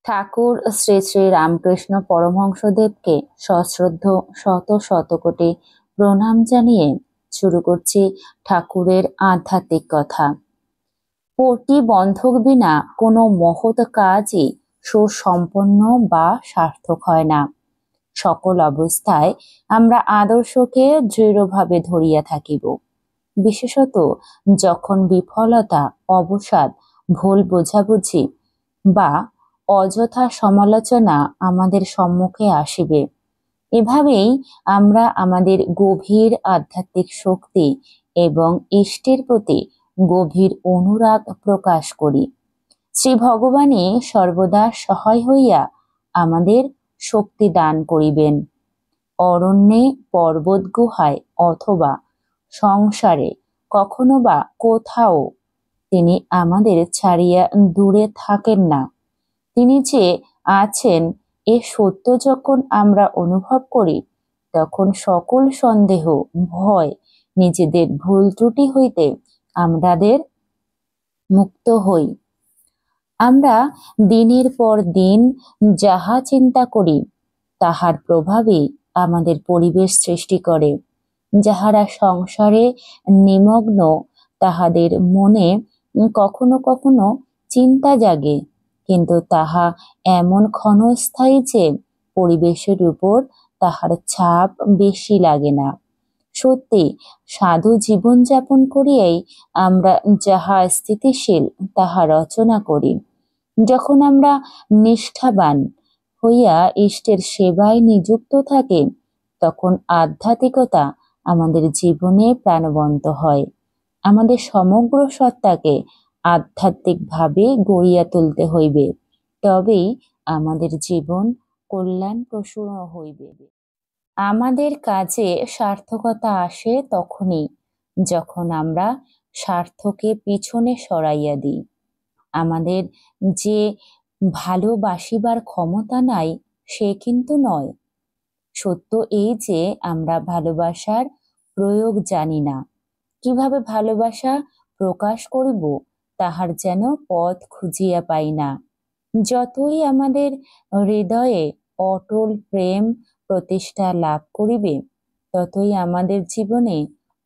ঠাকুর শ্রী শ্রী রামকৃষ্ণ পরমহংসদেবকে সশ্রদ্ধ শত শত কোটি প্রণাম জানিয়ে শুরু করছি ঠাকুরের আধ্যাত্মিক কথা। প্রতিবন্ধক বিনা কোনো মহৎ কাজই সুসম্পন্ন বা সার্থক হয় না। সকল অবস্থায় আমরা আদর্শকে দৃঢ়ভাবে ধরিয়া থাকিব, বিশেষত যখন বিফলতা, অবসাদ, ভুল বোঝাবুঝি বা অযথা সমালোচনা আমাদের সম্মুখে আসিবে। এভাবেই আমরা আমাদের গভীর আধ্যাত্মিক শক্তি এবং ইষ্টের প্রতি গভীর অনুরাগ প্রকাশ করি। শ্রী ভগবানই সর্বদা সহায় হইয়া আমাদের শক্তি দান করিবেন। অরণ্যে, পর্বত গুহায় অথবা সংসারে কখনো বা কোথাও তিনি আমাদের ছাড়িয়া দূরে থাকেন না। তিনি যে আছেন এ সত্য যখন আমরা অনুভব করি, তখন সকল সন্দেহ, ভয়, নিজেদের ভুল ত্রুটি হইতে আমাদের মুক্ত হই। আমরা দিনের পর দিন যাহা চিন্তা করি তাহার প্রভাবে আমাদের পরিবেশ সৃষ্টি করে। যাহারা সংসারে নিমগ্ন তাহাদের মনে কখনো কখনো চিন্তা জাগে, কিন্তু তাহা এমন ক্ষণস্থায়ী যে পরিবেশের উপর তাহার ছাপ বেশি লাগে না। সত্যি সাধু জীবনযাপন করিয়াই আমরা যাহা স্থিতিশীল তাহা রচনা করি। যখন আমরা নিষ্ঠাবান হইয়া ইষ্টের সেবায় নিযুক্ত থাকি, তখন আধ্যাত্মিকতা আমাদের জীবনে প্রাণবন্ত হয়। আমাদের সমগ্র সত্তাকে আধ্যাত্মিকভাবে গড়িয়া তুলতে হইবে, তবেই আমাদের জীবন কল্যাণপ্রসূ হইবে। আমাদের কাজে সার্থকতা আসে তখনই যখন আমরা স্বার্থকে পিছনে সরাইয়া দিই। আমাদের যে ভালোবাসিবার ক্ষমতা নাই সে কিন্তু নয়। সত্য এই যে আমরা ভালোবাসার প্রয়োগ জানি না। কিভাবে ভালোবাসা প্রকাশ করিব তাহার যেন পথ খুঁজিয়া পাই না। যতই আমাদের হৃদয়ে অটল প্রেম প্রতিষ্ঠা লাভ করিবে, ততই আমাদের জীবনে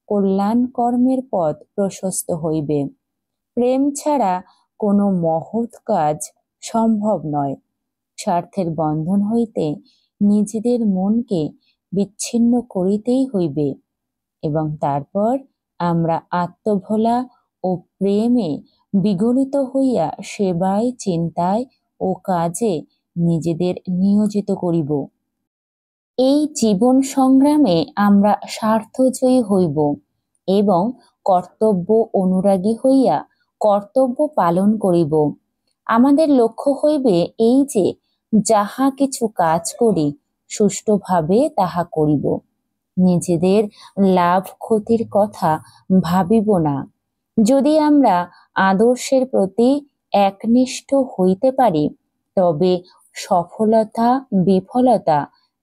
কল্যাণ কর্মের পথ প্রশস্ত হইবে। প্রেম ছাড়া কোনো মহৎ কাজ সম্ভব নয়। স্বার্থের বন্ধন হইতে নিজেদের মনকে বিচ্ছিন্ন করিতেই হইবে এবং তারপর আমরা আত্মভোলা ও প্রেমে বিগলিত হইয়া সেবায়, চিন্তায় ও কাজে নিজেদের নিয়োজিত করিব। এই জীবন সংগ্রামে আমরা স্বার্থজয়ী হইব এবং কর্তব্য অনুরাগী হইয়া কর্তব্য পালন করিব। আমাদের লক্ষ্য হইবে এই যে যাহা কিছু কাজ করি সুষ্ঠুভাবে তাহা করিব। নিজেদের লাভ ক্ষতির কথা ভাবিব না। যদি আমরা আদর্শের প্রতি একনিষ্ঠ হইতে পারি, তবে সফলতা, বিফলতা,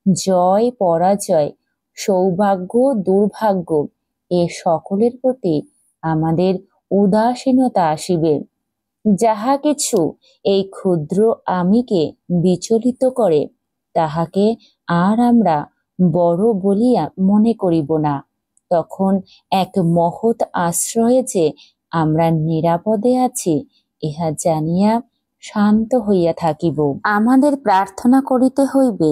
জয়, পরাজয়, সৌভাগ্য, দুর্ভাগ্য এ সকলের প্রতি আমাদের উদাসীনতা আসিবে। যাহা কিছু এই ক্ষুদ্র আমিকে বিচলিত করে, তাহাকে আর আমরা বড় বলিয়া মনে করিব না। তখন এক মহৎ আশ্রয়ে যে আমরা নিরাপদে আছি ইহা জানিয়া শান্ত হইয়া থাকিব। আমাদের প্রার্থনা করিতে হইবে,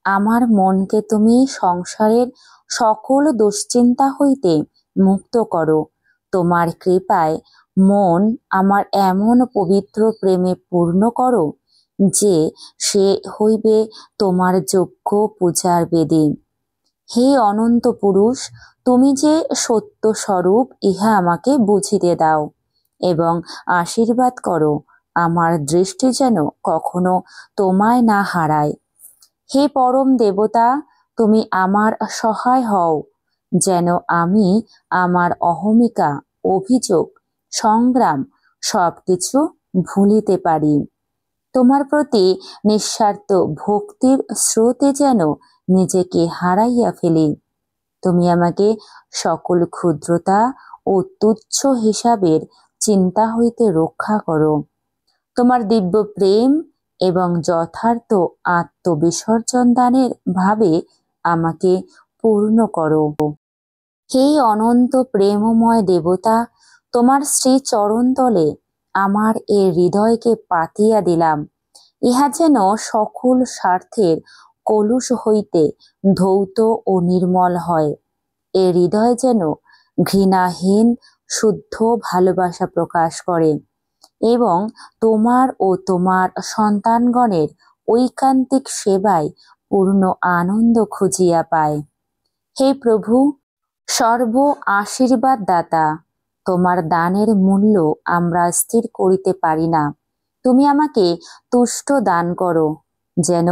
আমার মনকে তুমি সংসারের সকল দুশ্চিন্তা হইতে মুক্ত করো। তোমার কৃপায় মন আমার এমন পবিত্র প্রেমে পূর্ণ করো যে সে হইবে তোমার যোগ্য পূজার বেদী। হে অনন্ত পুরুষ, তুমি যে সত্য স্বরূপ ইহা আমাকে বুঝিতে দাও এবং আশীর্বাদ করো আমার দৃষ্টি যেন কখনো তোমায় না হারায়। হে পরম দেবতা, তুমি আমার সহায় হও যেন আমি আমার অহমিকা, অভিযোগ, সংগ্রাম সবকিছু ভুলিতে পারি। তোমার প্রতি নিঃস্বার্থ ভক্তির স্রোতে যেন নিজেকে হারাইয়া ফেলি। তুমি আমাকে সকল ক্ষুদ্রতা ও তুচ্ছ হিসাবের চিন্তা হইতে রক্ষা করো। তোমার দিব্য প্রেম এবং যথার্থ আত্মবিসর্জন দানের ভাবে আমাকে পূর্ণ করো। হে অনন্ত প্রেমময় দেবতা, তোমার শ্রী চরণতলে আমার এ হৃদয়কে পাতিয়া দিলাম। ইহা যেন সকল স্বার্থের কলুষ হইতে ধৌত ও নির্মল হয়। এ হৃদয় যেন ঘৃণাহীন শুদ্ধ ভালোবাসা প্রকাশ করে এবং তোমার ও তোমার সন্তানগণের ঐকান্তিক সেবায় পূর্ণ আনন্দ খুঁজিয়া পায়। হে প্রভু, সর্ব আশীর্বাদ দাতা, তোমার দানের মূল্য আমরা স্থির করিতে পারি না। তুমি আমাকে তুষ্ট দান করো, যেন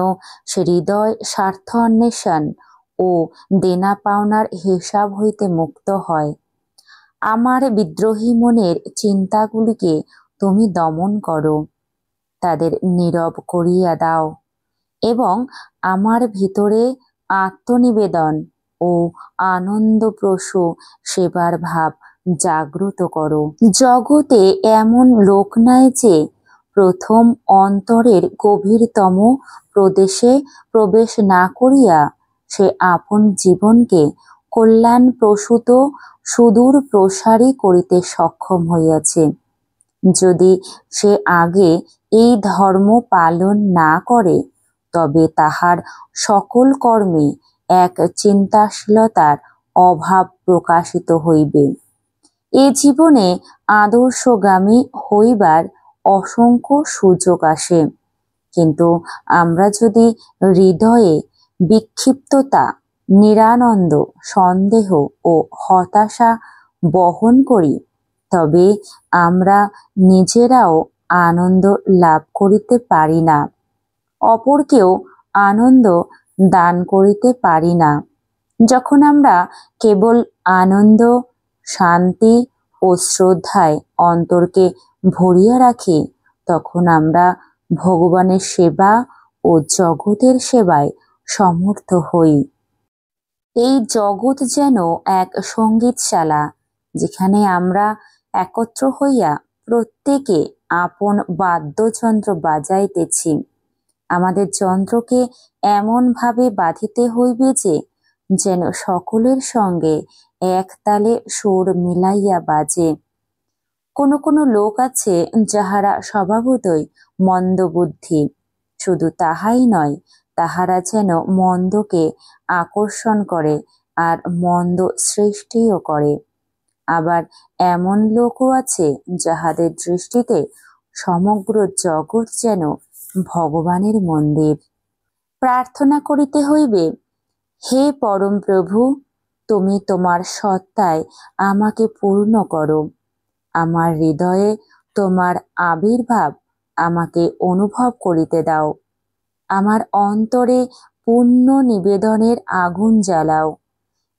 সে হৃদয় স্বার্থ অন্বেষণ ও দেনা পাওনার হিসাব হইতে মুক্ত হয়। আমার বিদ্রোহী মনের চিন্তাগুলিকে তুমি দমন করো, তাদের নীরব করিয়া দাও এবং আমার ভিতরে আত্মনিবেদন ও আনন্দপ্রসূ সেবার ভাব জাগ্রত করো। জগতে এমন লোক নাই যে প্রথম অন্তরের গভীরতম প্রদেশে প্রবেশ না করিয়া সে আপন জীবনকে কল্যাণপ্রসূত সুদূর প্রসারী করিতে সক্ষম হইয়াছে। যদি সে আগে এই ধর্ম পালন না করে, তবে তাহার সকল কর্মে এক চিন্তাশীলতার অভাব প্রকাশিত হইবে। এ জীবনে আদর্শগামী হইবার অসংখ্য সুযোগ আসে, কিন্তু আমরা যদি হৃদয়ে বিক্ষিপ্ততা, নিরানন্দ, সন্দেহ ও হতাশা বহন করি, তবে আমরা নিজেরাও আনন্দ লাভ করিতে পারি না, অপরকেও আনন্দ দান করিতে পারি না। যখন আমরা কেবল আনন্দ, শান্তি ও শ্রদ্ধায় অন্তরকে ভরিয়া রাখি, তখন আমরা ভগবানের সেবা ও জগতের সেবায় সমর্থ হই। এই জগৎ যেন এক সঙ্গীতশালা, যেখানে আমরা একত্র হইয়া প্রত্যেকে আপন বাদ্যযন্ত্র বাজাইতেছি। আমাদের যন্ত্রকে এমন ভাবে বাঁধিতে হইবে যে যেন সকলের সঙ্গে এক তালে সুর মিলাইয়া বাজে। কোনো কোনো লোক আছে যাহারা স্বভাবতই মন্দবুদ্ধি। শুধু তাহাই নয়, তাহারা যেন মন্দকে আকর্ষণ করে আর মন্দ সৃষ্টিও করে। আবার এমন লোকও আছে যাহাদের দৃষ্টিতে সমগ্র জগৎ যেন ভগবানের মন্দির। প্রার্থনা করিতে হইবে, হে পরম প্রভু, তুমি তোমার সত্তায় আমাকে পূর্ণ করো। আমার হৃদয়ে তোমার আবির্ভাব আমাকে অনুভব করিতে দাও। আমার অন্তরে পূর্ণ নিবেদনের আগুন জ্বালাও,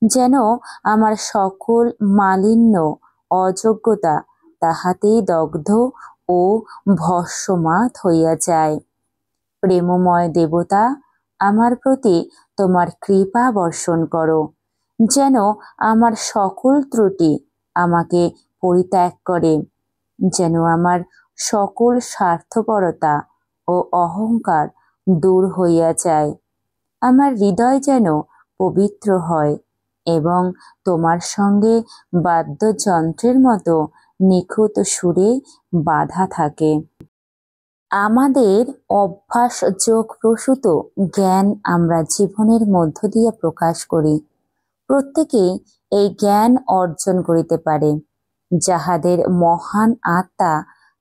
যেন আমার সকল মালিন্য, অযোগ্যতা তাহাতেই দগ্ধ ও ভস্মমাত হইয়া যায়। প্রেমময় দেবতা, আমার প্রতি তোমার কৃপা বর্ষণ করো, যেন আমার সকল ত্রুটি আমাকে পরিত্যাগ করে, যেন আমার সকল স্বার্থপরতা ও অহংকার দূর হইয়া যায়। আমার হৃদয় যেন পবিত্র হয় এবং তোমার সঙ্গে বাদ্যযন্ত্রের মতো নিখুঁত সুরে বাঁধা থাকে। আমাদের অভ্যাস যোগ প্রসূত জ্ঞান আমরা জীবনের মধ্য দিয়ে প্রকাশ করি। প্রত্যেকেই এই জ্ঞান অর্জন করিতে পারে। যাহাদের মহান আত্মা,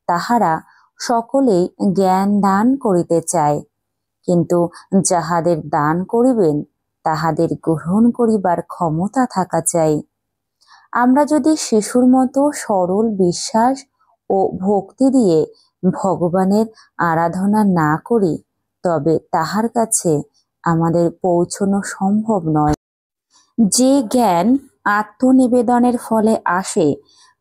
তাহারা সকলেই জ্ঞান দান করিতে চায়, কিন্তু যাহাদের দান করিবেন তাহাদের গ্রহণ করিবার ক্ষমতা থাকা চাই। আমরা যদি শিশুর মতো সরল বিশ্বাস ও ভক্তি দিয়ে ভগবানের আরাধনা না করি, তবে তাহার কাছে আমাদের পৌঁছানো সম্ভব নয়। যে জ্ঞান আত্মনিবেদনের ফলে আসে,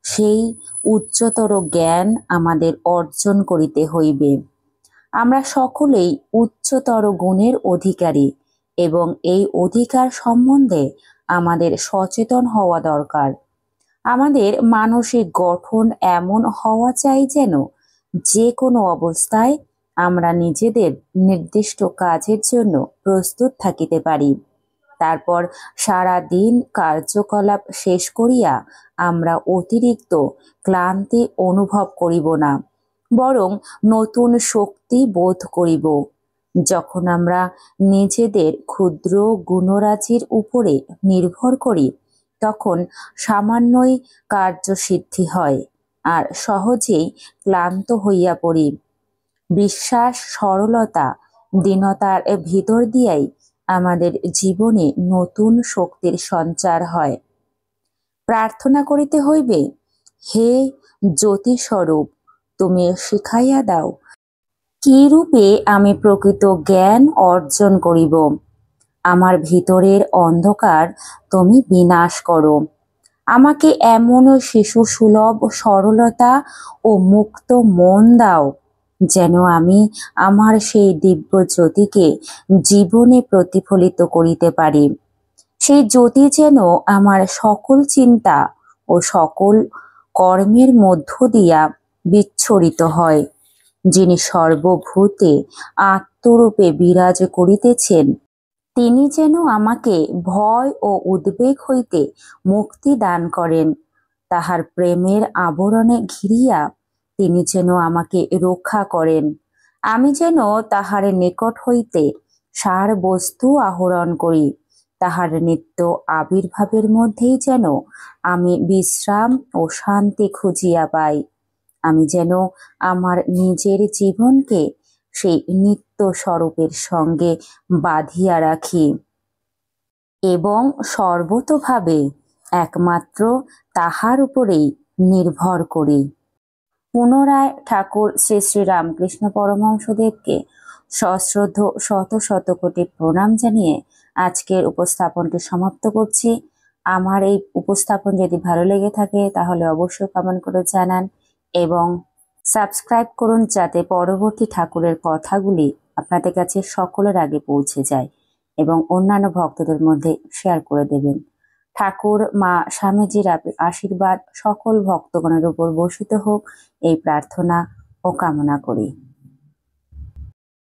সেই উচ্চতর জ্ঞান আমাদের অর্জন করিতে হইবে। আমরা সকলেই উচ্চতর গুণের অধিকারী এবং এই অধিকার সম্বন্ধে আমাদের সচেতন হওয়া দরকার। আমাদের মানসিক গঠন এমন হওয়া চাই যেন যে কোনো অবস্থায় আমরা নিজেদের নির্দিষ্ট কাজের জন্য প্রস্তুত থাকিতে পারি। তারপর সারা দিন কার্যকলাপ শেষ করিয়া আমরা অতিরিক্ত ক্লান্তি অনুভব করিব না, বরং নতুন শক্তি বোধ করিব। যখন আমরা নিজেদের ক্ষুদ্র গুণরাজির উপরে নির্ভর করি, তখন সামান্যই কার্যসিদ্ধি হয় আর সহজেই ক্লান্ত হইয়া পড়ি। বিশ্বাস, সরলতা, দীনতার ভিতর দিয়াই আমাদের জীবনে নতুন শক্তির সঞ্চার হয়। প্রার্থনা করিতে হইবে, হে জ্যোতিস্বরূপ, তুমি শিখাইয়া দাও কি রূপে আমি প্রকৃত জ্ঞান অর্জন করিব। আমার ভিতরের অন্ধকার তুমি বিনাশ করো। আমাকে এমন শিশু সুলভ সরলতা ও মুক্ত মন দাও, যেন আমি আমার সেই দিব্য জ্যোতিকে জীবনে প্রতিফলিত করিতে পারি। সেই জ্যোতি যেন আমার সকল চিন্তা ও সকল কর্মের মধ্য দিয়া বিচ্ছরিত হয়। যিনি সর্বভূতে আত্মরূপে বিরাজ করিতেছেন, তিনি যেন আমাকে ভয় ও উদ্বেগ হইতে মুক্তি দান করেন। তাহার প্রেমের আবরণে ঘিরিয়া তিনি যেন আমাকে রক্ষা করেন। আমি যেন তাহার নিকট হইতে সার বস্তু আহরণ করি। তাহার নিত্য আবির্ভাবের মধ্যেই যেন আমি বিশ্রাম ও শান্তি খুঁজিয়া পাই। আমি যেন আমার নিজের জীবনকে সেই নিত্য স্বরূপের সঙ্গে বাঁধিয়া রাখি এবং সর্বতোভাবে একমাত্র তাহার উপরেই নির্ভর করি। পুনরায় ঠাকুর শ্রী শ্রী রামকৃষ্ণ পরমহংসদেবকে সশ্রদ্ধ শত শত কোটি প্রণাম জানিয়ে আজকের উপস্থাপনটি সমাপ্ত করছি। আমার এই উপস্থাপন যদি ভালো লেগে থাকে তাহলে অবশ্যই কমেন্ট করে জানান এবং সাবস্ক্রাইব করুন, যাতে পরবর্তী ঠাকুরের কথাগুলি আপনাদের কাছে সকলের আগে পৌঁছে যায় এবং অন্যান্য ভক্তদের মধ্যে শেয়ার করে দেবেন। ঠাকুর মা স্বামীজির আশীর্বাদ সকল ভক্তগণের উপর বর্ষিত হোক, এই প্রার্থনা ও কামনা করি।